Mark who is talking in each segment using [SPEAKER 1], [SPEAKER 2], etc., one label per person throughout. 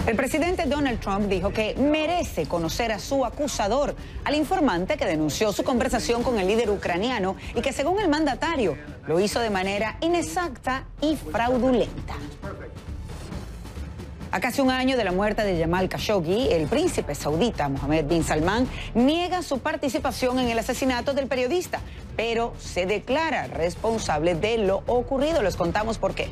[SPEAKER 1] El presidente Donald Trump dijo que merece conocer a su acusador, al informante que denunció su conversación con el líder ucraniano y que, según el mandatario, lo hizo de manera inexacta y fraudulenta. A casi un año de la muerte de Jamal Khashoggi, el príncipe saudita Mohammed bin Salman niega su participación en el asesinato del periodista, pero se declara responsable de lo ocurrido. Les contamos por qué.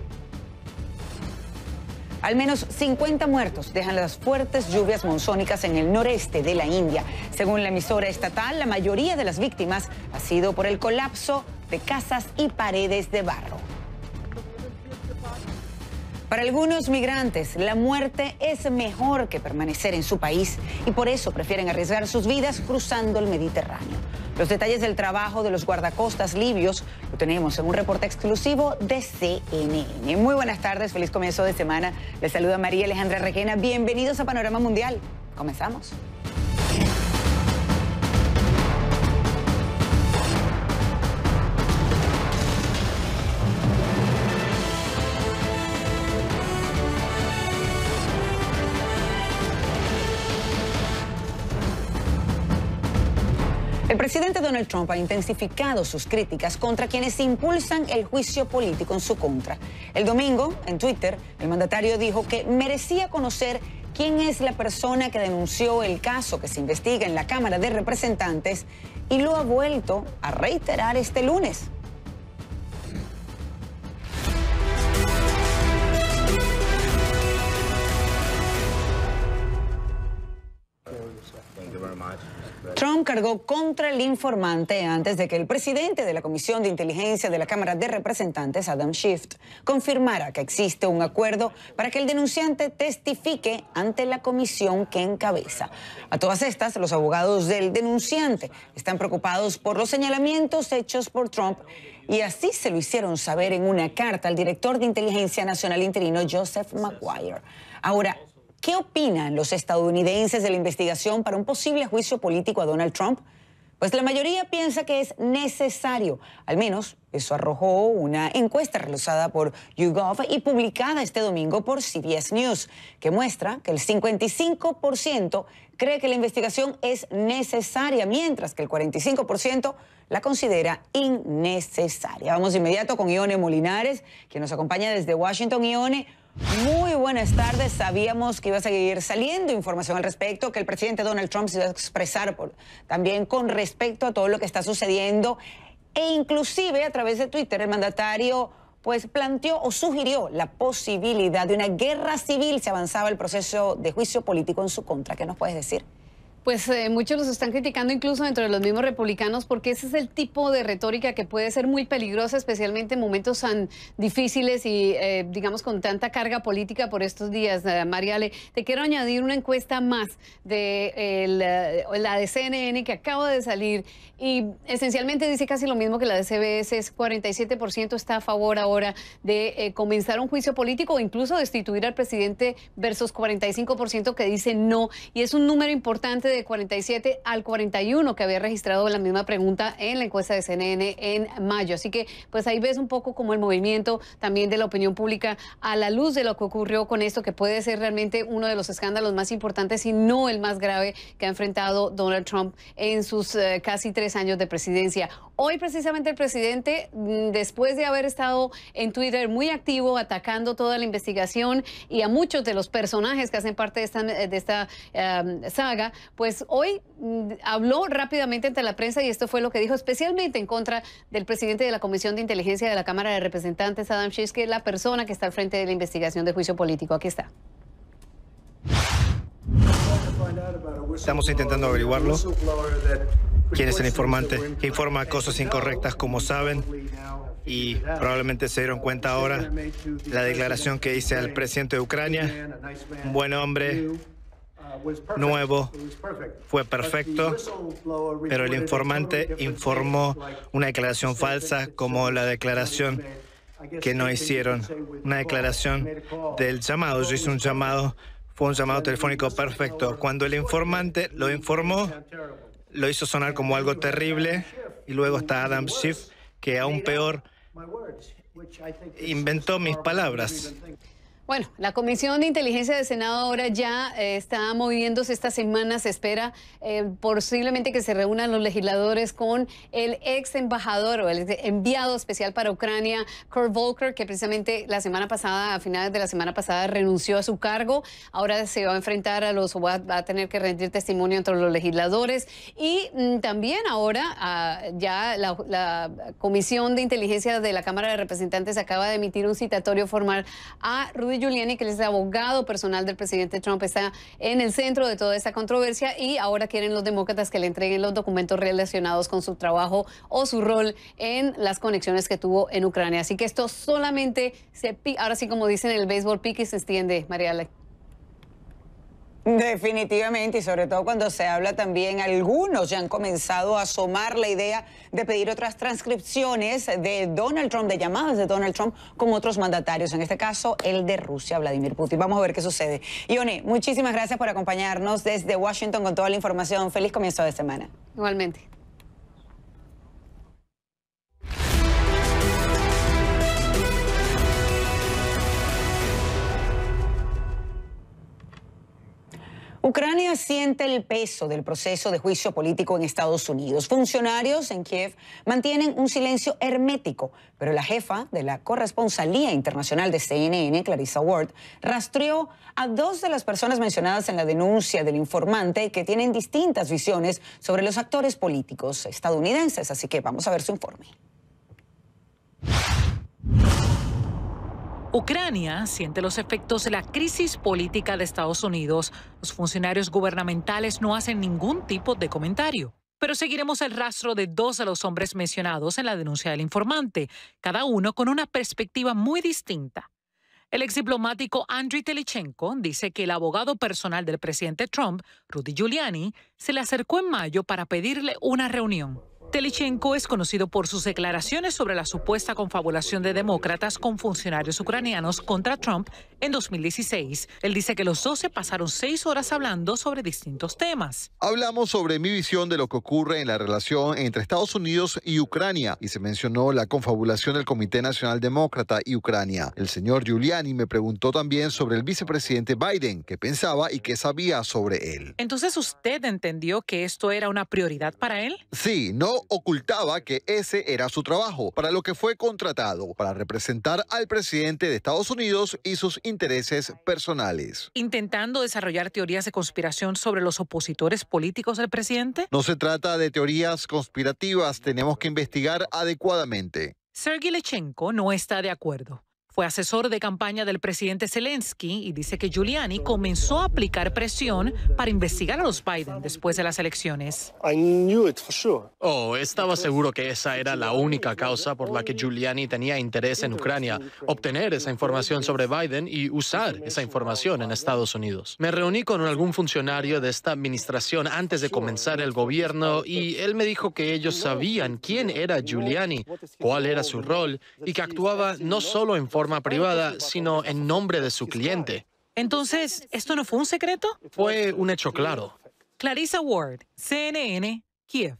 [SPEAKER 1] Al menos 50 muertos dejan las fuertes lluvias monzónicas en el noreste de la India. Según la emisora estatal, la mayoría de las víctimas ha sido por el colapso de casas y paredes de barro. Para algunos migrantes, la muerte es mejor que permanecer en su país y por eso prefieren arriesgar sus vidas cruzando el Mediterráneo. Los detalles del trabajo de los guardacostas libios lo tenemos en un reporte exclusivo de CNN. Muy buenas tardes, feliz comienzo de semana. Les saluda María Alejandra Requena. Bienvenidos a Panorama Mundial. Comenzamos. El presidente Donald Trump ha intensificado sus críticas contra quienes impulsan el juicio político en su contra. El domingo, en Twitter, el mandatario dijo que merecía conocer quién es la persona que denunció el caso que se investiga en la Cámara de Representantes y lo ha vuelto a reiterar este lunes. Trump cargó contra el informante antes de que el presidente de la Comisión de Inteligencia de la Cámara de Representantes, Adam Schiff, confirmara que existe un acuerdo para que el denunciante testifique ante la comisión que encabeza. A todas estas, los abogados del denunciante están preocupados por los señalamientos hechos por Trump y así se lo hicieron saber en una carta al director de Inteligencia Nacional interino, Joseph Maguire. Ahora, ¿qué opinan los estadounidenses de la investigación para un posible juicio político a Donald Trump? Pues la mayoría piensa que es necesario. Al menos eso arrojó una encuesta realizada por YouGov y publicada este domingo por CBS News, que muestra que el 55% cree que la investigación es necesaria, mientras que el 45% la considera innecesaria. Vamos de inmediato con Ione Molinares, quien nos acompaña desde Washington. Ione, muy buenas tardes. Sabíamos que iba a seguir saliendo información al respecto, que el presidente Donald Trump se iba a expresar también con respecto a todo lo que está sucediendo e inclusive a través de Twitter el mandatario pues planteó o sugirió la posibilidad de una guerra civil si avanzaba el proceso de juicio político en su contra. ¿Qué nos puedes decir?
[SPEAKER 2] Pues muchos los están criticando incluso dentro de los mismos republicanos porque ese es el tipo de retórica que puede ser muy peligrosa, especialmente en momentos tan difíciles y digamos con tanta carga política por estos días. Mariale, te quiero añadir una encuesta más de la de CNN que acaba de salir y esencialmente dice casi lo mismo que la de CBS. Es 47% está a favor ahora de comenzar un juicio político o incluso destituir al presidente versus 45% que dice no, y es un número importante de 47 al 41 que había registrado la misma pregunta en la encuesta de CNN en mayo. Así que pues ahí ves un poco como el movimiento también de la opinión pública a la luz de lo que ocurrió con esto, que puede ser realmente uno de los escándalos más importantes y no el más grave que ha enfrentado Donald Trump en sus casi 3 años de presidencia. Hoy precisamente el presidente, después de haber estado en Twitter muy activo atacando toda la investigación y a muchos de los personajes que hacen parte de esta saga, pues hoy habló rápidamente ante la prensa y esto fue lo que dijo, especialmente en contra del presidente de la Comisión de Inteligencia de la Cámara de Representantes, Adam Schiff, que es la persona que está al frente de la investigación de juicio político. Aquí está.
[SPEAKER 3] Estamos intentando averiguarlo. ¿Quién es el informante que informa cosas incorrectas, como saben? Y probablemente se dieron cuenta ahora. La declaración que hice al presidente de Ucrania, un buen hombre, nuevo, fue perfecto, pero el informante informó una declaración falsa, como la declaración que no hicieron, una declaración del llamado. Yo hice un llamado, fue un llamado telefónico perfecto. Cuando el informante lo informó, lo hizo sonar como algo terrible, y luego está Adam Schiff, que aún peor inventó mis palabras.
[SPEAKER 2] Bueno, la Comisión de Inteligencia del Senado ahora ya está moviéndose esta semana. Se espera posiblemente que se reúnan los legisladores con el ex embajador o el enviado especial para Ucrania, Kurt Volker, que precisamente la semana pasada, a finales de la semana pasada, renunció a su cargo. Ahora se va a enfrentar va a tener que rendir testimonio entre los legisladores. Y también ahora ya la Comisión de Inteligencia de la Cámara de Representantes acaba de emitir un citatorio formal a Rudy Giuliani, que es el abogado personal del presidente Trump, está en el centro de toda esta controversia y ahora quieren los demócratas que le entreguen los documentos relacionados con su trabajo o su rol en las conexiones que tuvo en Ucrania. Así que esto solamente ahora sí, como dicen en el béisbol, pique y se extiende, Mariala.
[SPEAKER 1] Definitivamente, y sobre todo cuando se habla también, algunos ya han comenzado a asomar la idea de pedir otras transcripciones de Donald Trump, de llamadas de Donald Trump con otros mandatarios, en este caso el de Rusia, Vladimir Putin. Vamos a ver qué sucede. Ione, muchísimas gracias por acompañarnos desde Washington con toda la información. Feliz comienzo de semana.
[SPEAKER 2] Igualmente.
[SPEAKER 1] Ucrania siente el peso del proceso de juicio político en Estados Unidos. Funcionarios en Kiev mantienen un silencio hermético, pero la jefa de la corresponsalía internacional de CNN, Clarissa Ward, rastreó a dos de las personas mencionadas en la denuncia del informante que tienen distintas visiones sobre los actores políticos estadounidenses. Así que vamos a ver su informe.
[SPEAKER 4] Ucrania siente los efectos de la crisis política de Estados Unidos. Los funcionarios gubernamentales no hacen ningún tipo de comentario. Pero seguiremos el rastro de dos de los hombres mencionados en la denuncia del informante, cada uno con una perspectiva muy distinta. El exdiplomático Andriy Telichenko dice que el abogado personal del presidente Trump, Rudy Giuliani, se le acercó en mayo para pedirle una reunión. Telichenko es conocido por sus declaraciones sobre la supuesta confabulación de demócratas con funcionarios ucranianos contra Trump en 2016. Él dice que los dos se pasaron 6 horas hablando sobre distintos temas.
[SPEAKER 5] Hablamos sobre mi visión de lo que ocurre en la relación entre Estados Unidos y Ucrania y se mencionó la confabulación del Comité Nacional Demócrata y Ucrania. El señor Giuliani me preguntó también sobre el vicepresidente Biden, qué pensaba y qué sabía sobre él.
[SPEAKER 4] Entonces, ¿usted entendió que esto era una prioridad para él?
[SPEAKER 5] Sí, no ocultaba que ese era su trabajo, para lo que fue contratado, para representar al presidente de Estados Unidos y sus intereses personales.
[SPEAKER 4] ¿Intentando desarrollar teorías de conspiración sobre los opositores políticos del presidente?
[SPEAKER 5] No se trata de teorías conspirativas, tenemos que investigar adecuadamente.
[SPEAKER 4] Sergei Lechenko no está de acuerdo. Fue asesor de campaña del presidente Zelensky y dice que Giuliani comenzó a aplicar presión para investigar a los Biden después de las elecciones.
[SPEAKER 6] Estaba seguro que esa era la única causa por la que Giuliani tenía interés en Ucrania, obtener esa información sobre Biden y usar esa información en Estados Unidos. Me reuní con algún funcionario de esta administración antes de comenzar el gobierno y él me dijo que ellos sabían quién era Giuliani, cuál era su rol y que actuaba no solo en forma privada, sino en nombre de su cliente.
[SPEAKER 4] Entonces, ¿esto no fue un secreto?
[SPEAKER 6] Fue un hecho claro.
[SPEAKER 4] Clarissa Ward, CNN, Kiev.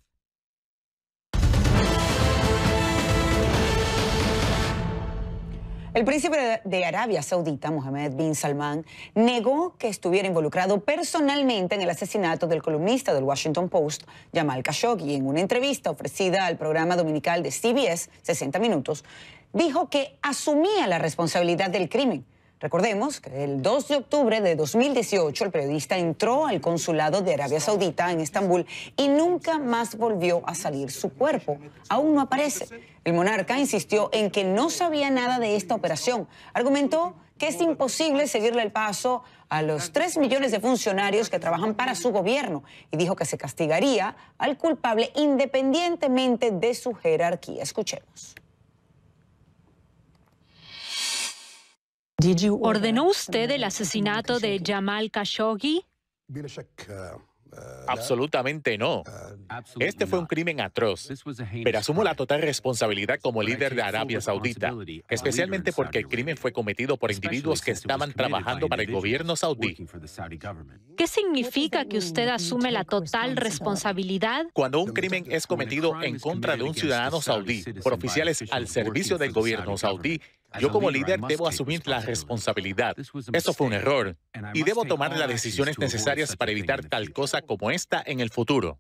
[SPEAKER 1] El príncipe de Arabia Saudita, Mohammed bin Salman, negó que estuviera involucrado personalmente en el asesinato del columnista del Washington Post, Jamal Khashoggi. En una entrevista ofrecida al programa dominical de CBS, 60 Minutos, dijo que asumía la responsabilidad del crimen. Recordemos que el 2 de octubre de 2018 el periodista entró al consulado de Arabia Saudita en Estambul y nunca más volvió a salir. Su cuerpo aún no aparece. El monarca insistió en que no sabía nada de esta operación. Argumentó que es imposible seguirle el paso a los 3 millones de funcionarios que trabajan para su gobierno y dijo que se castigaría al culpable independientemente de su jerarquía. Escuchemos.
[SPEAKER 7] ¿Ordenó usted el asesinato de Jamal Khashoggi?
[SPEAKER 8] Absolutamente no. Este fue un crimen atroz, pero asumo la total responsabilidad como líder de Arabia Saudita, especialmente porque el crimen fue cometido por individuos que estaban trabajando para el gobierno saudí.
[SPEAKER 7] ¿Qué significa que usted asume la total responsabilidad?
[SPEAKER 8] Cuando un crimen es cometido en contra de un ciudadano saudí por oficiales al servicio del gobierno saudí, Yo como líder debo asumir la responsabilidad. Eso fue un error. Y debo tomar las decisiones necesarias para evitar tal cosa como esta en el futuro.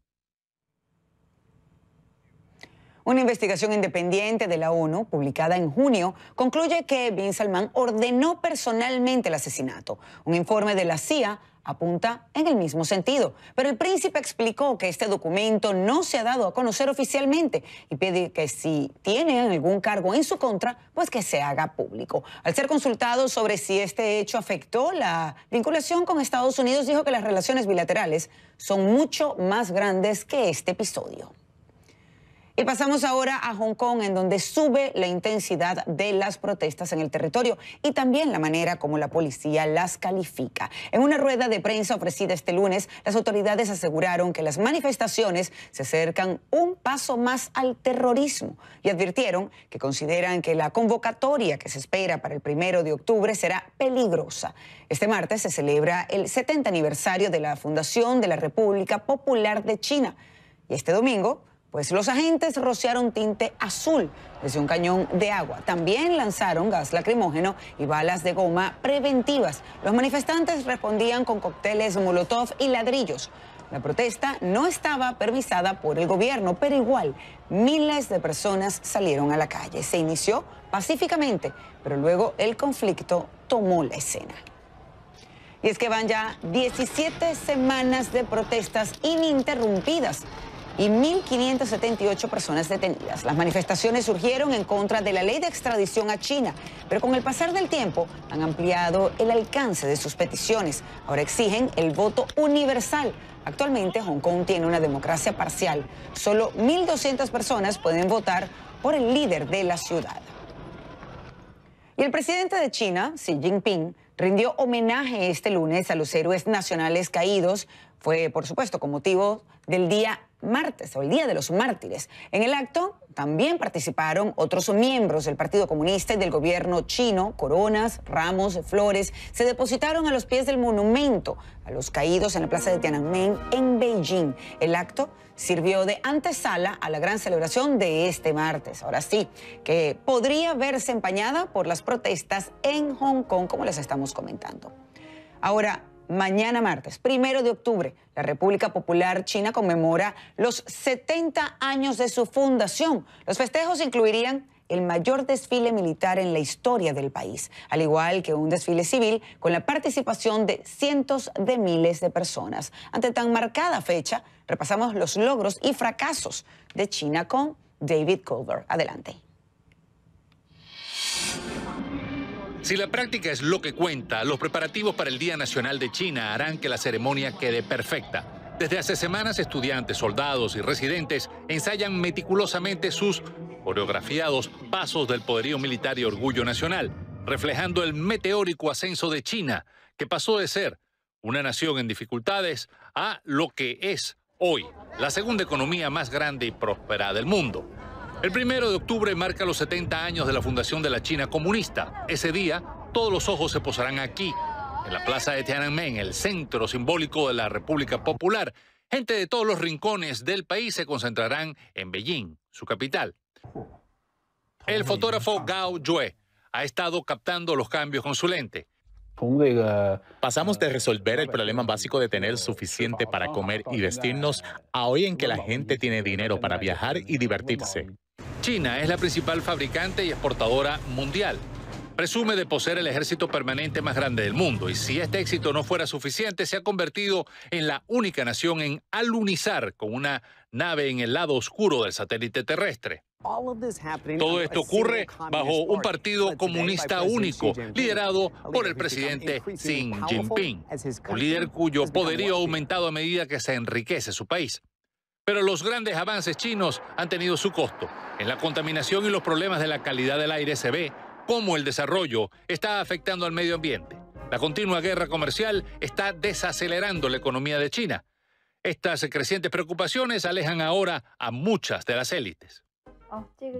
[SPEAKER 1] Una investigación independiente de la ONU, publicada en junio, concluye que Bin Salman ordenó personalmente el asesinato. Un informe de la CIA apunta en el mismo sentido. Pero el príncipe explicó que este documento no se ha dado a conocer oficialmente y pide que si tienen algún cargo en su contra, pues que se haga público. Al ser consultado sobre si este hecho afectó la vinculación con Estados Unidos, dijo que las relaciones bilaterales son mucho más grandes que este episodio. Y pasamos ahora a Hong Kong, en donde sube la intensidad de las protestas en el territorio y también la manera como la policía las califica. En una rueda de prensa ofrecida este lunes, las autoridades aseguraron que las manifestaciones se acercan un paso más al terrorismo y advirtieron que consideran que la convocatoria que se espera para el 1 de octubre será peligrosa. Este martes se celebra el 70 aniversario de la fundación de la República Popular de China y este domingo, pues los agentes rociaron tinte azul desde un cañón de agua. También lanzaron gas lacrimógeno y balas de goma preventivas. Los manifestantes respondían con cócteles Molotov y ladrillos. La protesta no estaba permisada por el gobierno, pero igual miles de personas salieron a la calle. Se inició pacíficamente, pero luego el conflicto tomó la escena. Y es que van ya 17 semanas de protestas ininterrumpidas y 1.578 personas detenidas. Las manifestaciones surgieron en contra de la ley de extradición a China, pero con el pasar del tiempo han ampliado el alcance de sus peticiones. Ahora exigen el voto universal. Actualmente Hong Kong tiene una democracia parcial. Solo 1.200 personas pueden votar por el líder de la ciudad. Y el presidente de China, Xi Jinping, rindió homenaje este lunes a los héroes nacionales caídos. Fue, por supuesto, con motivo del día martes o el Día de los Mártires. En el acto también participaron otros miembros del Partido Comunista y del gobierno chino. Coronas, ramos, flores se depositaron a los pies del monumento a los caídos en la plaza de Tiananmen en Beijing. El acto sirvió de antesala a la gran celebración de este martes. Ahora sí, que podría verse empañada por las protestas en Hong Kong, como les estamos comentando. Ahora, mañana martes, 1 de octubre, la República Popular China conmemora los 70 años de su fundación. Los festejos incluirían el mayor desfile militar en la historia del país, al igual que un desfile civil con la participación de cientos de miles de personas. Ante tan marcada fecha, repasamos los logros y fracasos de China con David Culver. Adelante.
[SPEAKER 9] Si la práctica es lo que cuenta, los preparativos para el Día Nacional de China harán que la ceremonia quede perfecta. Desde hace semanas, estudiantes, soldados y residentes ensayan meticulosamente sus coreografiados pasos del poderío militar y orgullo nacional, reflejando el meteórico ascenso de China, que pasó de ser una nación en dificultades a lo que es hoy la segunda economía más grande y próspera del mundo. El 1 de octubre marca los 70 años de la fundación de la China comunista. Ese día, todos los ojos se posarán aquí, en la plaza de Tiananmen, el centro simbólico de la República Popular. Gente de todos los rincones del país se concentrarán en Beijing, su capital. El fotógrafo Gao Yue ha estado captando los cambios con su lente.
[SPEAKER 8] Pasamos de resolver el problema básico de tener suficiente para comer y vestirnos a hoy en que la gente tiene dinero para viajar y divertirse.
[SPEAKER 9] China es la principal fabricante y exportadora mundial. Presume de poseer el ejército permanente más grande del mundo y si este éxito no fuera suficiente, se ha convertido en la única nación en alunizar con una nave en el lado oscuro del satélite terrestre. Todo esto ocurre bajo un partido comunista único, liderado por el presidente Xi Jinping, un líder cuyo poderío ha aumentado a medida que se enriquece su país. Pero los grandes avances chinos han tenido su costo. En la contaminación y los problemas de la calidad del aire se ve cómo el desarrollo está afectando al medio ambiente. La continua guerra comercial está desacelerando la economía de China. Estas crecientes preocupaciones alejan ahora a muchas de las élites.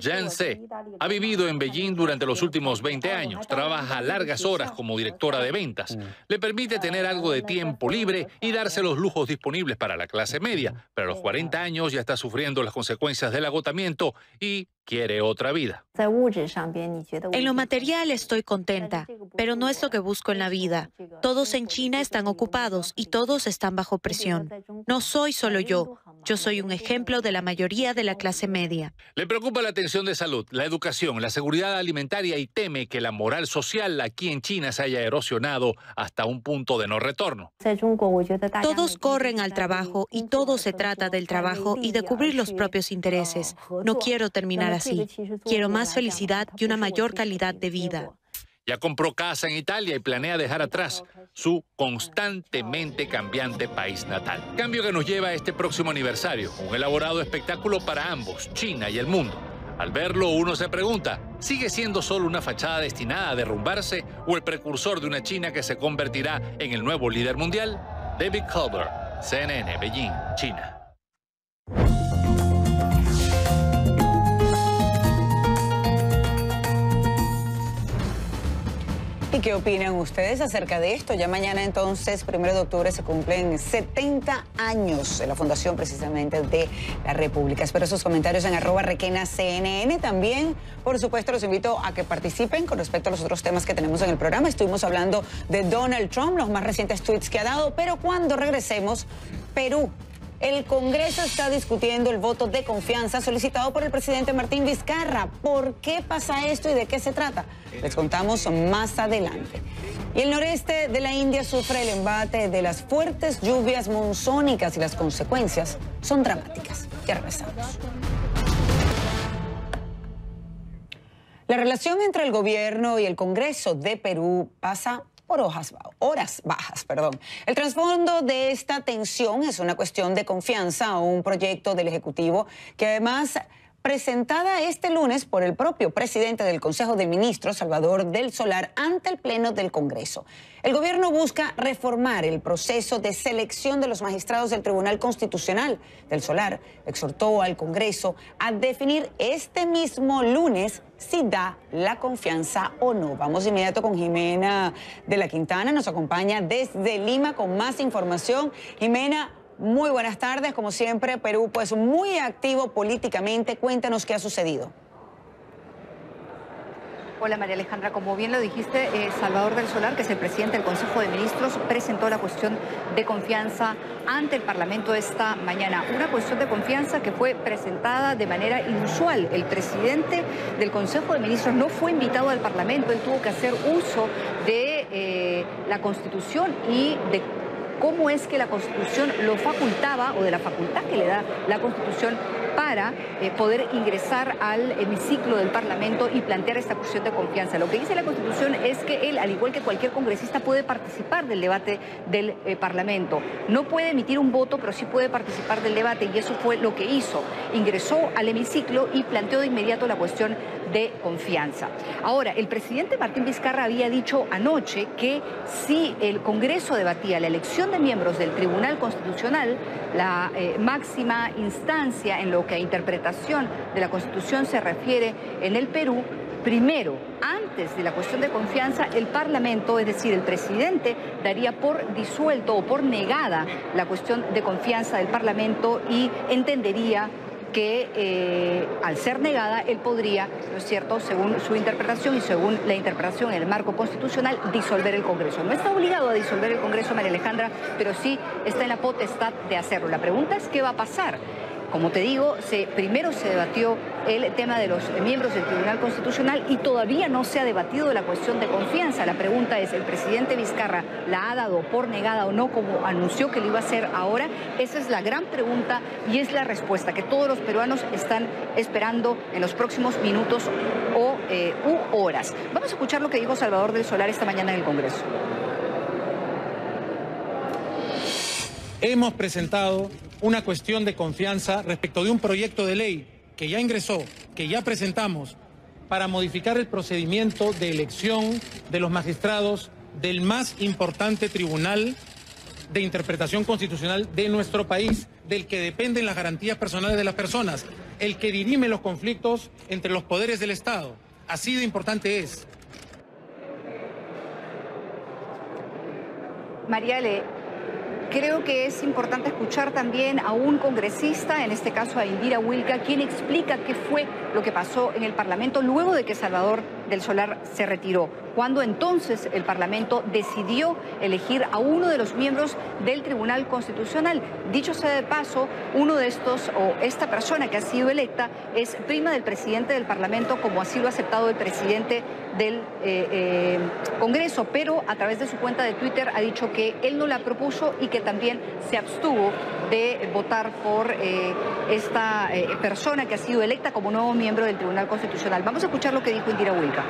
[SPEAKER 9] Jan Se ha vivido en Beijing durante los últimos 20 años. Trabaja largas horas como directora de ventas. Le permite tener algo de tiempo libre y darse los lujos disponibles para la clase media. Pero a los 40 años ya está sufriendo las consecuencias del agotamiento y quiere otra vida.
[SPEAKER 10] En lo material estoy contenta, pero no es lo que busco en la vida. Todos en China están ocupados y todos están bajo presión. No soy solo yo soy un ejemplo de la mayoría de la clase media.
[SPEAKER 9] Le preocupa la atención de salud, la educación, la seguridad alimentaria y teme que la moral social aquí en China se haya erosionado hasta un punto de no retorno.
[SPEAKER 10] Todos corren al trabajo y todo se trata del trabajo y de cubrir los propios intereses. No quiero terminar así. Quiero más felicidad y una mayor calidad de vida.
[SPEAKER 9] Ya compró casa en Italia y planea dejar atrás su constantemente cambiante país natal. Cambio que nos lleva a este próximo aniversario, un elaborado espectáculo para ambos, China y el mundo. Al verlo, uno se pregunta, ¿sigue siendo solo una fachada destinada a derrumbarse o el precursor de una China que se convertirá en el nuevo líder mundial? David Culver, CNN, Beijing, China.
[SPEAKER 1] ¿Y qué opinan ustedes acerca de esto? Ya mañana entonces, 1 de octubre, se cumplen 70 años de la fundación precisamente de la República. Espero sus comentarios en @RequenaCNN. También, por supuesto, los invito a que participen con respecto a los otros temas que tenemos en el programa. Estuvimos hablando de Donald Trump, los más recientes tweets que ha dado, pero cuando regresemos, Perú. El Congreso está discutiendo el voto de confianza solicitado por el presidente Martín Vizcarra. ¿Por qué pasa esto y de qué se trata? Les contamos más adelante. Y el noreste de la India sufre el embate de las fuertes lluvias monzónicas y las consecuencias son dramáticas. Ya regresamos. La relación entre el gobierno y el Congreso de Perú pasa por horas bajas. El trasfondo de esta tensión es una cuestión de confianza a un proyecto del Ejecutivo que además presentada este lunes por el propio presidente del Consejo de Ministros, Salvador del Solar, ante el Pleno del Congreso. El gobierno busca reformar el proceso de selección de los magistrados del Tribunal Constitucional. Del Solar exhortó al Congreso a definir este mismo lunes si da la confianza o no. Vamos de inmediato con Jimena de la Quintana, nos acompaña desde Lima con más información. Jimena, muy buenas tardes, como siempre, Perú pues muy activo políticamente. Cuéntanos qué ha sucedido.
[SPEAKER 11] Hola María Alejandra, como bien lo dijiste, Salvador del Solar, que es el presidente del Consejo de Ministros, presentó la cuestión de confianza ante el Parlamento esta mañana. Una cuestión de confianza que fue presentada de manera inusual. El presidente del Consejo de Ministros no fue invitado al Parlamento, él tuvo que hacer uso de la Constitución y de cómo es que la Constitución lo facultaba, o de la facultad que le da la Constitución para poder ingresar al hemiciclo del Parlamento y plantear esta cuestión de confianza. Lo que dice la Constitución es que él, al igual que cualquier congresista, puede participar del debate del Parlamento. No puede emitir un voto, pero sí puede participar del debate, y eso fue lo que hizo. Ingresó al hemiciclo y planteó de inmediato la cuestión de confianza. Ahora, el presidente Martín Vizcarra había dicho anoche que si el Congreso debatía la elección de miembros del Tribunal Constitucional, la máxima instancia en lo que a interpretación de la Constitución se refiere en el Perú, primero, antes de la cuestión de confianza, el Parlamento, es decir, el presidente, daría por disuelto o por negada la cuestión de confianza del Parlamento y entendería que al ser negada, él podría, ¿no es cierto?, según su interpretación y según la interpretación en el marco constitucional, disolver el Congreso. No está obligado a disolver el Congreso, María Alejandra, pero sí está en la potestad de hacerlo. La pregunta es, ¿qué va a pasar? Como te digo, primero se debatió el tema de los miembros del Tribunal Constitucional y todavía no se ha debatido la cuestión de confianza. La pregunta es, ¿el presidente Vizcarra la ha dado por negada o no, como anunció que lo iba a hacer ahora? Esa es la gran pregunta y es la respuesta que todos los peruanos están esperando en los próximos minutos u horas. Vamos a escuchar lo que dijo Salvador del Solar esta mañana en el Congreso.
[SPEAKER 12] Hemos presentado una cuestión de confianza respecto de un proyecto de ley que ya ingresó, que ya presentamos, para modificar el procedimiento de elección de los magistrados del más importante tribunal de interpretación constitucional de nuestro país, del que dependen las garantías personales de las personas. el que dirime los conflictos entre los poderes del Estado. Así de importante es.
[SPEAKER 11] Mariale, creo que es importante escuchar también a un congresista, en este caso a Indira Wilca, quien explica qué fue lo que pasó en el Parlamento luego de que Salvador del Solar se retiró, cuando entonces el Parlamento decidió elegir a uno de los miembros del Tribunal Constitucional. Dicho sea de paso, uno de estos, o esta persona que ha sido electa, es prima del presidente del Parlamento, como así lo ha aceptado el presidente del Congreso, pero a través de su cuenta de Twitter ha dicho que él no la propuso y que también se abstuvo de votar por esta persona que ha sido electa como nuevo miembro del Tribunal Constitucional. Vamos a escuchar lo que dijo Indira Wilca.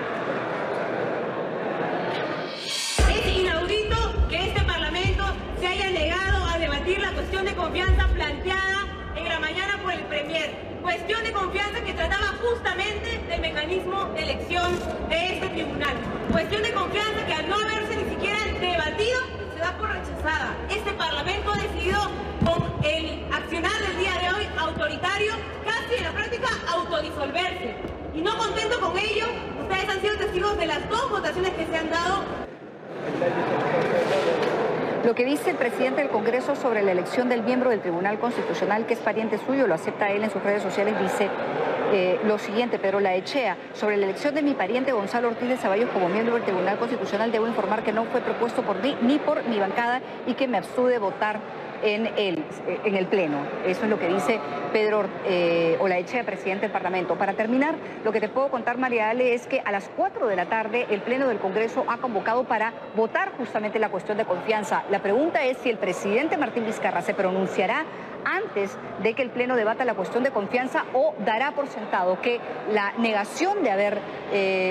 [SPEAKER 13] Es inaudito que este Parlamento se haya negado a debatir la cuestión de confianza planteada en la mañana por el Premier. Cuestión de confianza que trataba justamente del mecanismo de elección de este tribunal. Cuestión de confianza que al no haberse ni siquiera debatido se da por rechazada. Este Parlamento ha decidido con el accionar del día de hoy autoritario, casi en la práctica autodisolverse. Y no contento con ello, ustedes han sido testigos de las dos votaciones que se han dado.
[SPEAKER 11] Lo que dice el presidente del Congreso sobre la elección del miembro del Tribunal Constitucional, que es pariente suyo, lo acepta él en sus redes sociales, dice lo siguiente: Pedro Laechea, sobre la elección de mi pariente Gonzalo Ortiz de Ceballos como miembro del Tribunal Constitucional, debo informar que no fue propuesto por mí ni por mi bancada y que me abstuve de votar en el Pleno. Eso es lo que dice Pedro Olaechea, presidente del Parlamento. Para terminar, lo que te puedo contar, María Ale, es que a las 4 de la tarde el Pleno del Congreso ha convocado para votar justamente la cuestión de confianza. La pregunta es si el presidente Martín Vizcarra se pronunciará antes de que el Pleno debata la cuestión de confianza o dará por sentado que la negación de haber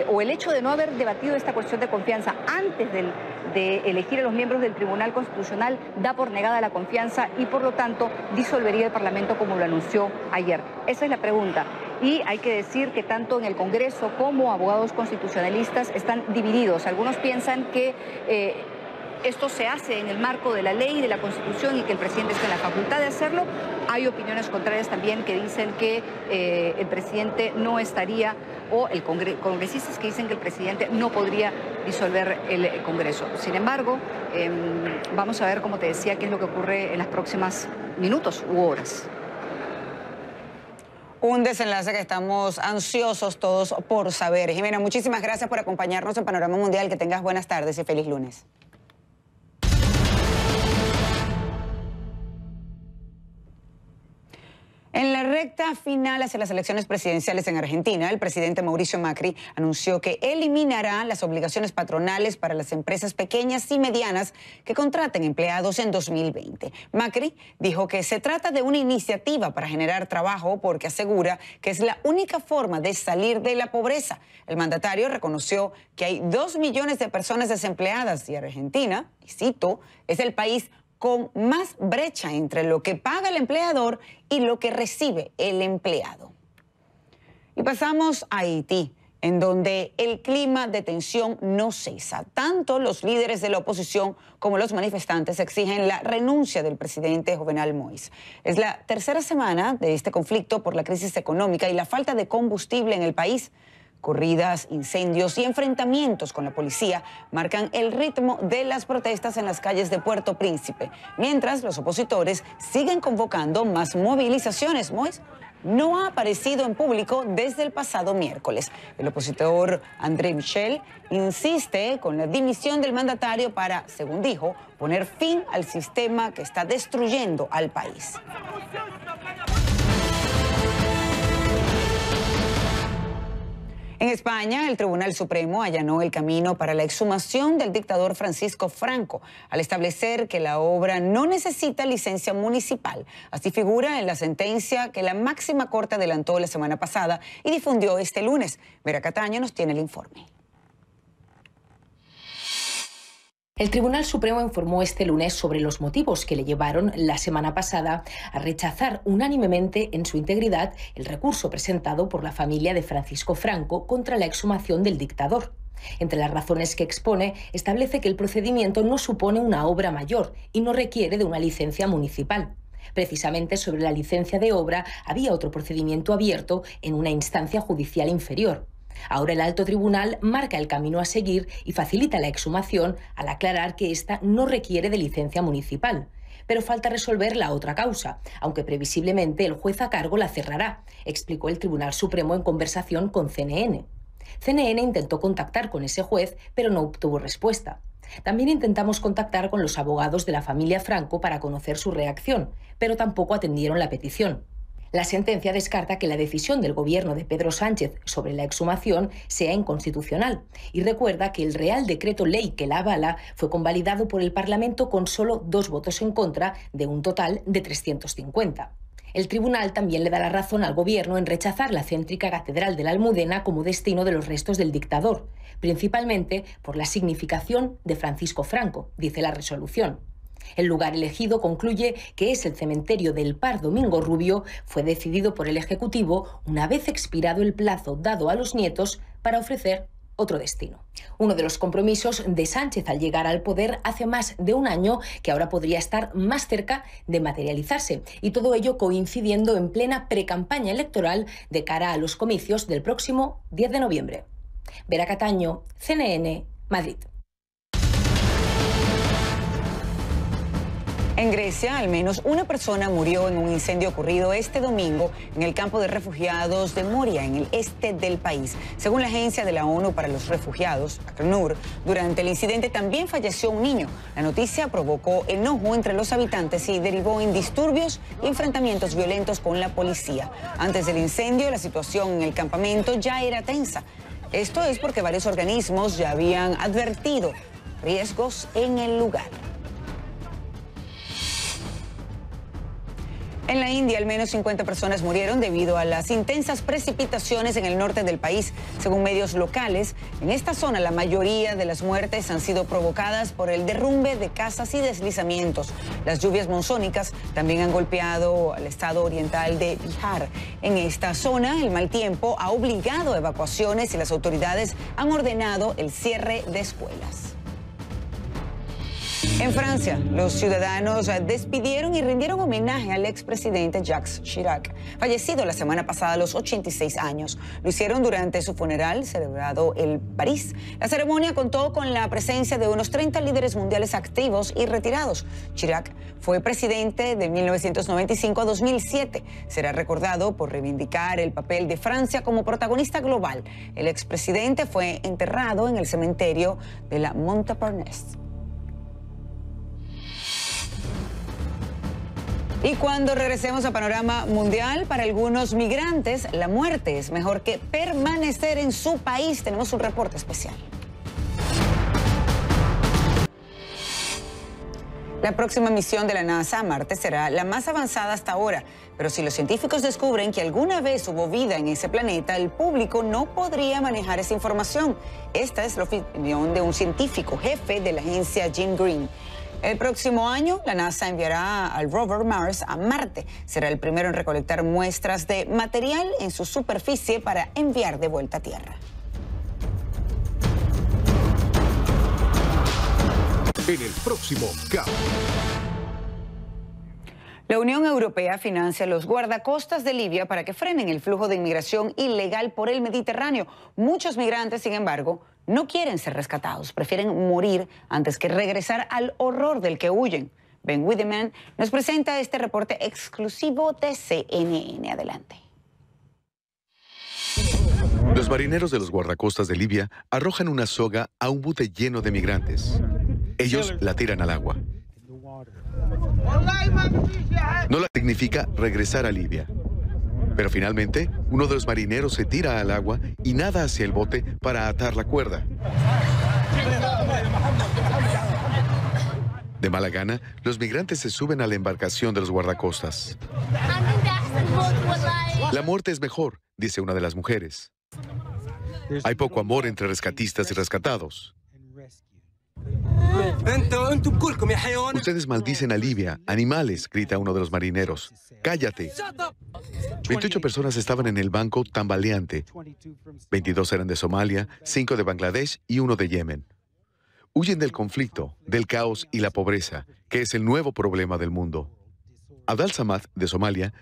[SPEAKER 11] o el hecho de no haber debatido esta cuestión de confianza antes de elegir a los miembros del Tribunal Constitucional da por negada la confianza y por lo tanto disolvería el Parlamento como lo anunció ayer. Esa es la pregunta. Y hay que decir que tanto en el Congreso como abogados constitucionalistas están divididos. Algunos piensan que esto se hace en el marco de la ley, de la Constitución, y que el presidente está en la facultad de hacerlo. Hay opiniones contrarias también que dicen que el presidente no estaría, o congresistas que dicen que el presidente no podría disolver el Congreso. Sin embargo, vamos a ver, como te decía, qué es lo que ocurre en las próximas minutos u horas.
[SPEAKER 1] Un desenlace que estamos ansiosos todos por saber. Jimena, muchísimas gracias por acompañarnos en Panorama Mundial. Que tengas buenas tardes y feliz lunes. En la recta final hacia las elecciones presidenciales en Argentina, el presidente Mauricio Macri anunció que eliminará las obligaciones patronales para las empresas pequeñas y medianas que contraten empleados en 2020. Macri dijo que se trata de una iniciativa para generar trabajo porque asegura que es la única forma de salir de la pobreza. El mandatario reconoció que hay 2 millones de personas desempleadas y Argentina, y cito, es el país con más brecha entre lo que paga el empleador y lo que recibe el empleado. Y pasamos a Haití, en donde el clima de tensión no cesa. Tanto los líderes de la oposición como los manifestantes exigen la renuncia del presidente Jovenel Moïse. Es la tercera semana de este conflicto por la crisis económica y la falta de combustible en el país. Corridas, incendios y enfrentamientos con la policía marcan el ritmo de las protestas en las calles de Puerto Príncipe, mientras los opositores siguen convocando más movilizaciones. Moïse no ha aparecido en público desde el pasado miércoles. El opositor André Michel insiste con la dimisión del mandatario para, según dijo, poner fin al sistema que está destruyendo al país. En España, el Tribunal Supremo allanó el camino para la exhumación del dictador Francisco Franco, al establecer que la obra no necesita licencia municipal. Así figura en la sentencia que la máxima corte adelantó la semana pasada y difundió este lunes. Vera Cataño nos tiene el informe.
[SPEAKER 14] El Tribunal Supremo informó este lunes sobre los motivos que le llevaron la semana pasada a rechazar unánimemente en su integridad el recurso presentado por la familia de Francisco Franco contra la exhumación del dictador. Entre las razones que expone, establece que el procedimiento no supone una obra mayor y no requiere de una licencia municipal. Precisamente sobre la licencia de obra había otro procedimiento abierto en una instancia judicial inferior. Ahora el alto tribunal marca el camino a seguir y facilita la exhumación al aclarar que esta no requiere de licencia municipal. Pero falta resolver la otra causa, aunque previsiblemente el juez a cargo la cerrará, explicó el Tribunal Supremo en conversación con CNN. CNN intentó contactar con ese juez, pero no obtuvo respuesta. También intentamos contactar con los abogados de la familia Franco para conocer su reacción, pero tampoco atendieron la petición. La sentencia descarta que la decisión del gobierno de Pedro Sánchez sobre la exhumación sea inconstitucional y recuerda que el Real Decreto Ley que la avala fue convalidado por el Parlamento con solo 2 votos en contra de un total de 350. El tribunal también le da la razón al gobierno en rechazar la céntrica Catedral de la Almudena como destino de los restos del dictador, principalmente por la significación de Francisco Franco, dice la resolución. El lugar elegido, concluye, que es el cementerio del Par Domingo Rubio, fue decidido por el Ejecutivo una vez expirado el plazo dado a los nietos para ofrecer otro destino. Uno de los compromisos de Sánchez al llegar al poder hace más de un año, que ahora podría estar más cerca de materializarse, y todo ello coincidiendo en plena precampaña electoral de cara a los comicios del próximo 10 de noviembre. Vera Cataño, CNN, Madrid.
[SPEAKER 1] En Grecia, al menos una persona murió en un incendio ocurrido este domingo en el campo de refugiados de Moria, en el este del país. Según la Agencia de la ONU para los Refugiados, ACNUR, durante el incidente también falleció un niño. La noticia provocó enojo entre los habitantes y derivó en disturbios y enfrentamientos violentos con la policía. Antes del incendio, la situación en el campamento ya era tensa. Esto es porque varios organismos ya habían advertido riesgos en el lugar. En la India, al menos 50 personas murieron debido a las intensas precipitaciones en el norte del país. Según medios locales, en esta zona la mayoría de las muertes han sido provocadas por el derrumbe de casas y deslizamientos. Las lluvias monzónicas también han golpeado al estado oriental de Bihar. En esta zona, el mal tiempo ha obligado a evacuaciones y las autoridades han ordenado el cierre de escuelas. En Francia, los ciudadanos despidieron y rindieron homenaje al expresidente Jacques Chirac, fallecido la semana pasada a los 86 años. Lo hicieron durante su funeral, celebrado en París. La ceremonia contó con la presencia de unos 30 líderes mundiales activos y retirados. Chirac fue presidente de 1995 a 2007. Será recordado por reivindicar el papel de Francia como protagonista global. El expresidente fue enterrado en el cementerio de la Montparnasse. Y cuando regresemos a Panorama Mundial, para algunos migrantes, la muerte es mejor que permanecer en su país. Tenemos un reporte especial. La próxima misión de la NASA a Marte será la más avanzada hasta ahora. Pero si los científicos descubren que alguna vez hubo vida en ese planeta, el público no podría manejar esa información. Esta es la opinión de un científico jefe de la agencia Jim Green. El próximo año, la NASA enviará al rover Mars a Marte. Será el primero en recolectar muestras de material en su superficie para enviar de vuelta a Tierra.
[SPEAKER 15] En el próximo CAP.
[SPEAKER 1] La Unión Europea financia los guardacostas de Libia para que frenen el flujo de inmigración ilegal por el Mediterráneo. Muchos migrantes, sin embargo, no quieren ser rescatados, prefieren morir antes que regresar al horror del que huyen. Ben Wideman nos presenta este reporte exclusivo de CNN. Adelante.
[SPEAKER 16] Los marineros de los guardacostas de Libia arrojan una soga a un bote lleno de migrantes. Ellos la tiran al agua. No la significa regresar a Libia. Pero finalmente, uno de los marineros se tira al agua y nada hacia el bote para atar la cuerda. De mala gana, los migrantes se suben a la embarcación de los guardacostas. La muerte es mejor, dice una de las mujeres. Hay poco amor entre rescatistas y rescatados. Ustedes maldicen a Libia, animales, grita uno de los marineros. ¡Cállate! 28 personas estaban en el banco tambaleante. 22 eran de Somalia, 5 de Bangladesh y 1 de Yemen. Huyen del conflicto, del caos y la pobreza, que es el nuevo problema del mundo. Abdal Samad, de Somalia,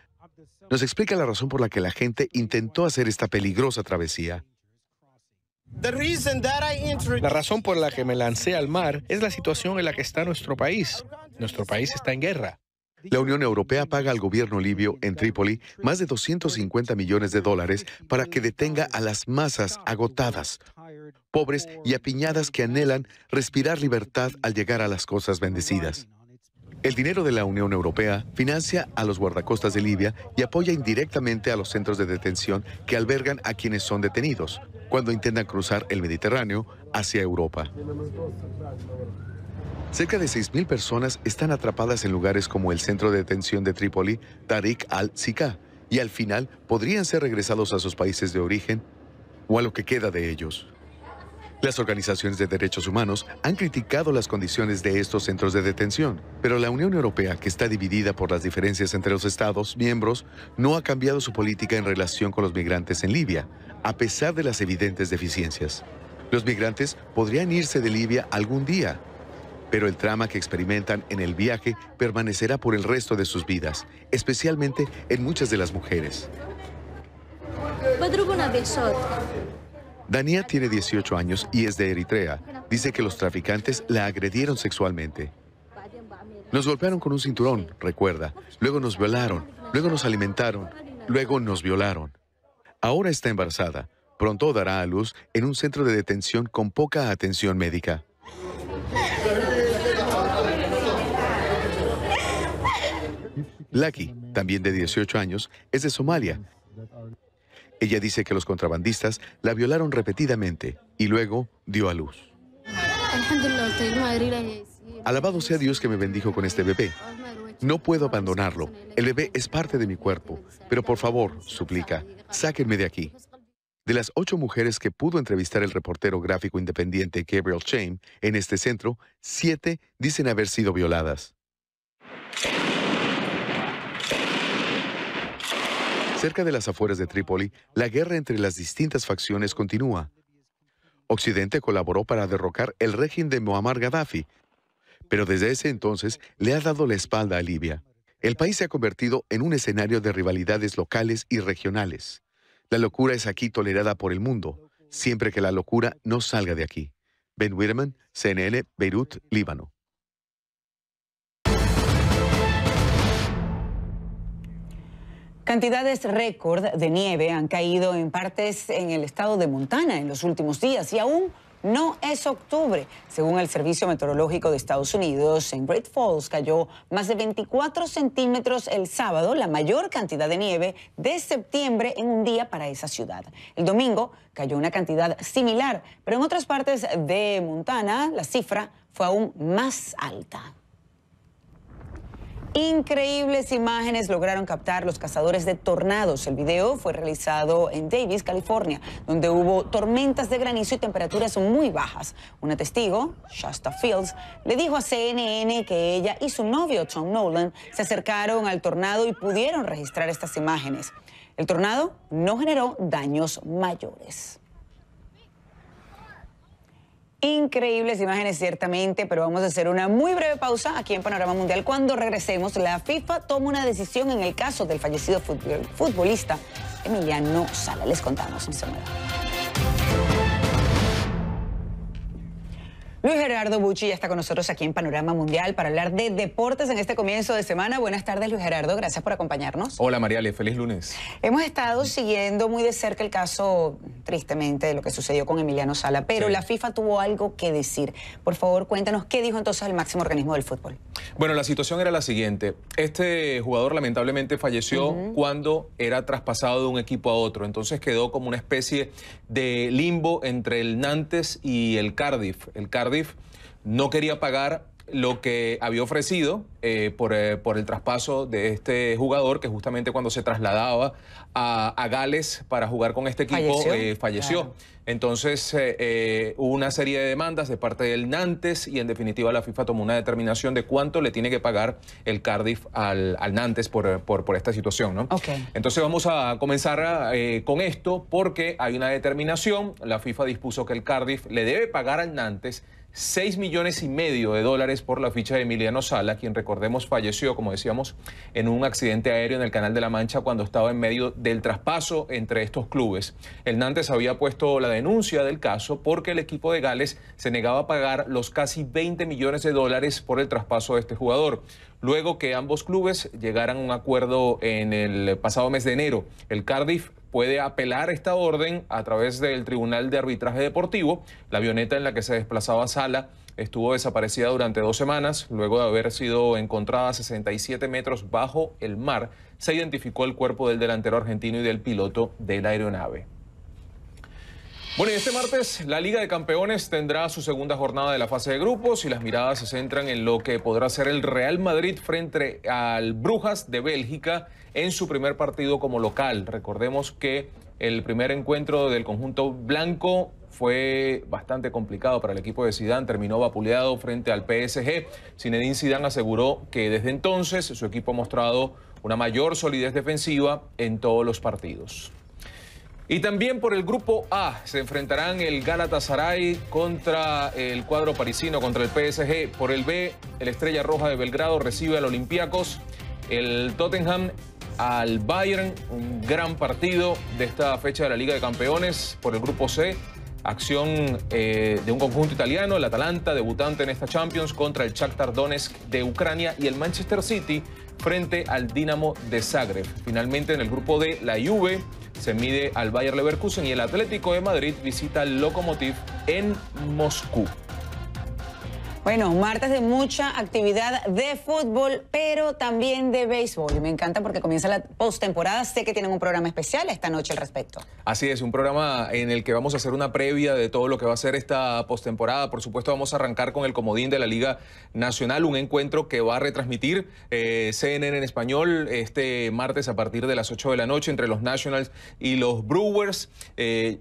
[SPEAKER 16] nos explica la razón por la que la gente intentó hacer esta peligrosa travesía.
[SPEAKER 3] La razón por la que me lancé al mar es la situación en la que está nuestro país. Nuestro país está en guerra.
[SPEAKER 16] La Unión Europea paga al gobierno libio en Trípoli más de 250 millones de dólares para que detenga a las masas agotadas, pobres y apiñadas que anhelan respirar libertad al llegar a las costas bendecidas. El dinero de la Unión Europea financia a los guardacostas de Libia y apoya indirectamente a los centros de detención que albergan a quienes son detenidos cuando intentan cruzar el Mediterráneo hacia Europa. Cerca de 6.000 personas están atrapadas en lugares como el centro de detención de Trípoli, Tariq al-Sika, y al final podrían ser regresados a sus países de origen o a lo que queda de ellos. Las organizaciones de derechos humanos han criticado las condiciones de estos centros de detención, pero la Unión Europea, que está dividida por las diferencias entre los Estados miembros, no ha cambiado su política en relación con los migrantes en Libia, a pesar de las evidentes deficiencias. Los migrantes podrían irse de Libia algún día, pero el trauma que experimentan en el viaje permanecerá por el resto de sus vidas, especialmente en muchas de las mujeres. Dania tiene 18 años y es de Eritrea. Dice que los traficantes la agredieron sexualmente. Nos golpearon con un cinturón, recuerda. Luego nos violaron, luego nos alimentaron, luego nos violaron. Ahora está embarazada. Pronto dará a luz en un centro de detención con poca atención médica. Lucky, también de 18 años, es de Somalia. Ella dice que los contrabandistas la violaron repetidamente y luego dio a luz. Alabado sea Dios que me bendijo con este bebé. No puedo abandonarlo. El bebé es parte de mi cuerpo. Pero por favor, suplica, sáquenme de aquí. De las 8 mujeres que pudo entrevistar el reportero gráfico independiente Gabriel Chaim en este centro, 7 dicen haber sido violadas. Cerca de las afueras de Trípoli, la guerra entre las distintas facciones continúa. Occidente colaboró para derrocar el régimen de Muammar Gaddafi, pero desde ese entonces le ha dado la espalda a Libia. El país se ha convertido en un escenario de rivalidades locales y regionales. La locura es aquí tolerada por el mundo, siempre que la locura no salga de aquí. Ben Whitman, CNN, Beirut, Líbano.
[SPEAKER 1] Cantidades récord de nieve han caído en partes en el estado de Montana en los últimos días y aún no es octubre. Según el Servicio Meteorológico de Estados Unidos, en Great Falls cayó más de 24 centímetros el sábado, la mayor cantidad de nieve de septiembre en un día para esa ciudad. El domingo cayó una cantidad similar, pero en otras partes de Montana la cifra fue aún más alta. Increíbles imágenes lograron captar los cazadores de tornados. El video fue realizado en Davis, California, donde hubo tormentas de granizo y temperaturas muy bajas. Una testigo, Shasta Fields, le dijo a CNN que ella y su novio, Tom Nolan, se acercaron al tornado y pudieron registrar estas imágenes. El tornado no generó daños mayores. Increíbles imágenes, ciertamente, pero vamos a hacer una muy breve pausa aquí en Panorama Mundial. Cuando regresemos, la FIFA toma una decisión en el caso del fallecido futbolista Emiliano Sala. Les contamos, no se muevan. Luis Gerardo Bucci ya está con nosotros aquí en Panorama Mundial para hablar de deportes en este comienzo de semana. Buenas tardes, Luis Gerardo. Gracias por acompañarnos.
[SPEAKER 17] Hola, Mariale. Feliz lunes.
[SPEAKER 1] Hemos estado siguiendo muy de cerca el caso, tristemente, de lo que sucedió con Emiliano Sala, pero sí, la FIFA tuvo algo que decir. Por favor, cuéntanos qué dijo entonces el máximo organismo del fútbol.
[SPEAKER 17] Bueno, la situación era la siguiente. Este jugador lamentablemente falleció cuando era traspasado de un equipo a otro. Entonces quedó como una especie de limbo entre el Nantes y el Cardiff. El Cardiff no quería pagar lo que había ofrecido por el traspaso de este jugador, que justamente cuando se trasladaba a Gales para jugar con este equipo falleció. Claro. Entonces hubo una serie de demandas de parte del Nantes y en definitiva la FIFA tomó una determinación de cuánto le tiene que pagar el Cardiff al Nantes por esta situación, ¿no? Okay. Entonces vamos a comenzar con esto porque hay una determinación. La FIFA dispuso que el Cardiff le debe pagar al Nantes $6,5 millones por la ficha de Emiliano Sala, quien recordemos falleció, como decíamos, en un accidente aéreo en el Canal de la Mancha cuando estaba en medio del traspaso entre estos clubes. El Nantes había puesto la denuncia del caso porque el equipo de Gales se negaba a pagar los casi $20 millones por el traspaso de este jugador. Luego que ambos clubes llegaran a un acuerdo en el pasado mes de enero, el Cardiff puede apelar esta orden a través del Tribunal de Arbitraje Deportivo. La avioneta en la que se desplazaba Sala estuvo desaparecida durante 2 semanas. Luego de haber sido encontrada a 67 metros bajo el mar, se identificó el cuerpo del delantero argentino y del piloto de la aeronave. Bueno, y este martes la Liga de Campeones tendrá su segunda jornada de la fase de grupos y las miradas se centran en lo que podrá ser el Real Madrid frente al Brujas de Bélgica en su primer partido como local. Recordemos que el primer encuentro del conjunto blanco fue bastante complicado para el equipo de Zidane, terminó vapuleado frente al PSG. Zinedine Zidane aseguró que desde entonces su equipo ha mostrado una mayor solidez defensiva en todos los partidos. Y también por el grupo A se enfrentarán el Galatasaray contra el cuadro parisino, contra el PSG. Por el B, el Estrella Roja de Belgrado recibe al Olympiacos, el Tottenham al Bayern, un gran partido de esta fecha de la Liga de Campeones. Por el grupo C, acción de un conjunto italiano, el Atalanta, debutante en esta Champions, contra el Shakhtar Donetsk de Ucrania, y el Manchester City frente al Dinamo de Zagreb. Finalmente, en el grupo D, la Juve se mide al Bayer Leverkusen y el Atlético de Madrid visita al Lokomotiv en Moscú.
[SPEAKER 1] Bueno, martes de mucha actividad de fútbol, pero también de béisbol. Y me encanta porque comienza la postemporada. Sé que tienen un programa especial esta noche al respecto.
[SPEAKER 17] Así es, un programa en el que vamos a hacer una previa de todo lo que va a ser esta postemporada. Por supuesto, vamos a arrancar con el comodín de la Liga Nacional, un encuentro que va a retransmitir CNN en español este martes a partir de las 8 de la noche entre los Nationals y los Brewers.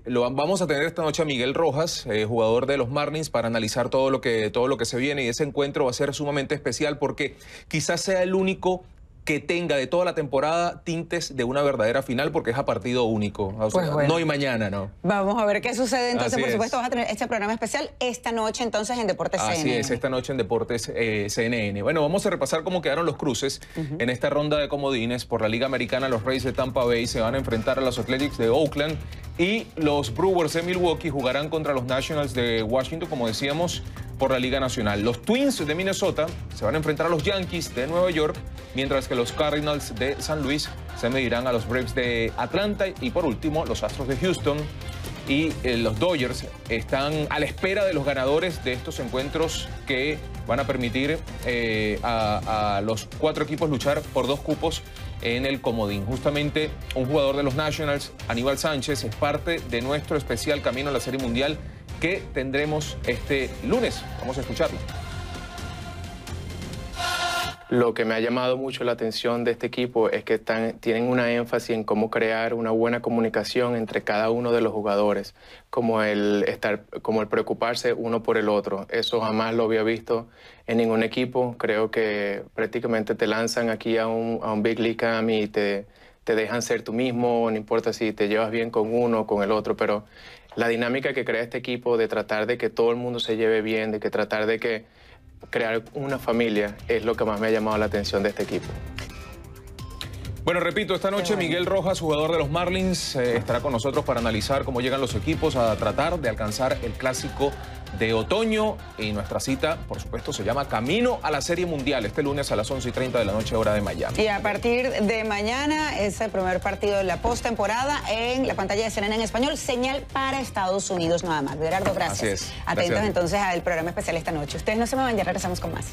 [SPEAKER 17] Vamos a tener esta noche a Miguel Rojas, jugador de los Marlins, para analizar todo lo que se viene, y ese encuentro va a ser sumamente especial porque quizás sea el único que tenga de toda la temporada tintes de una verdadera final, porque es a partido único. O sea, no hay mañana, ¿no?
[SPEAKER 1] Vamos a ver qué sucede. Entonces,
[SPEAKER 17] Así
[SPEAKER 1] por supuesto,
[SPEAKER 17] es.
[SPEAKER 1] vas a tener este programa especial esta noche, entonces, en Deportes CNN.
[SPEAKER 17] Así es, esta noche en Deportes CNN. Bueno, vamos a repasar cómo quedaron los cruces en esta ronda de comodines. Por la Liga Americana, los Rays de Tampa Bay se van a enfrentar a los Athletics de Oakland, y los Brewers de Milwaukee jugarán contra los Nationals de Washington, como decíamos, por la Liga Nacional. Los Twins de Minnesota se van a enfrentar a los Yankees de Nueva York, mientras que los Cardinals de San Luis se medirán a los Braves de Atlanta, y por último los Astros de Houston y los Dodgers están a la espera de los ganadores de estos encuentros que van a permitir a los 4 equipos luchar por 2 cupos en el comodín. Justamente un jugador de los Nationals, Aníbal Sánchez, es parte de nuestro especial Camino a la Serie Mundial que tendremos este lunes. Vamos a escucharlo.
[SPEAKER 18] Lo que me ha llamado mucho la atención de este equipo es que tienen una énfasis en cómo crear una buena comunicación entre cada uno de los jugadores, como el preocuparse uno por el otro. Eso jamás lo había visto en ningún equipo. Creo que prácticamente te lanzan aquí a un Big League Camp y te dejan ser tú mismo, no importa si te llevas bien con uno o con el otro, pero la dinámica que crea este equipo de tratar de que todo el mundo se lleve bien, de que tratar de que crear una familia, es lo que más me ha llamado la atención de este equipo.
[SPEAKER 17] Bueno, repito, esta noche Miguel Rojas, jugador de los Marlins, estará con nosotros para analizar cómo llegan los equipos a tratar de alcanzar el clásico de otoño, y nuestra cita, por supuesto, se llama Camino a la Serie Mundial, este lunes a las 11:30 de la noche, hora de Miami.
[SPEAKER 1] Y a partir de mañana es el primer partido de la postemporada en la pantalla de CNN en español, señal para Estados Unidos nada más. Gerardo, gracias.
[SPEAKER 17] Así es.
[SPEAKER 1] Atentos
[SPEAKER 17] Gracias.
[SPEAKER 1] Entonces al programa especial esta noche. Ustedes no se muevan, ya regresamos con más.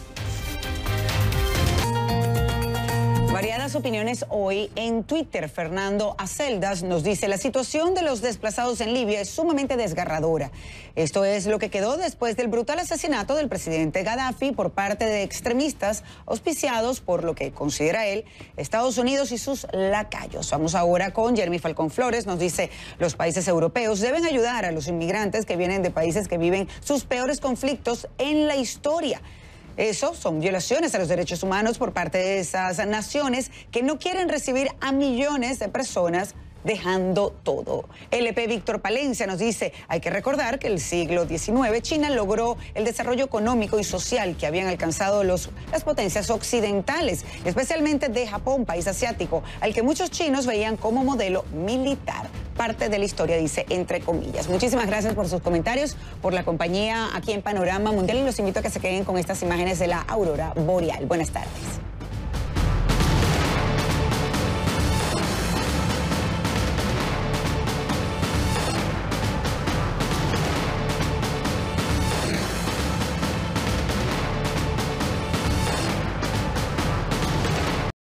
[SPEAKER 1] Variadas opiniones hoy en Twitter. Fernando Aceldas nos dice: la situación de los desplazados en Libia es sumamente desgarradora. Esto es lo que quedó después del brutal asesinato del presidente Gaddafi por parte de extremistas auspiciados por lo que considera él Estados Unidos y sus lacayos. Vamos ahora con Jeremy Falcón Flores. Nos dice: los países europeos deben ayudar a los inmigrantes que vienen de países que viven sus peores conflictos en la historia. Eso son violaciones a los derechos humanos por parte de esas naciones que no quieren recibir a millones de personas dejando todo. LP Víctor Palencia nos dice, hay que recordar que en el siglo XIX China logró el desarrollo económico y social que habían alcanzado las potencias occidentales, especialmente de Japón, país asiático, al que muchos chinos veían como modelo militar. Parte de la historia, dice, entre comillas. Muchísimas gracias por sus comentarios, por la compañía aquí en Panorama Mundial, y los invito a que se queden con estas imágenes de la aurora boreal. Buenas tardes.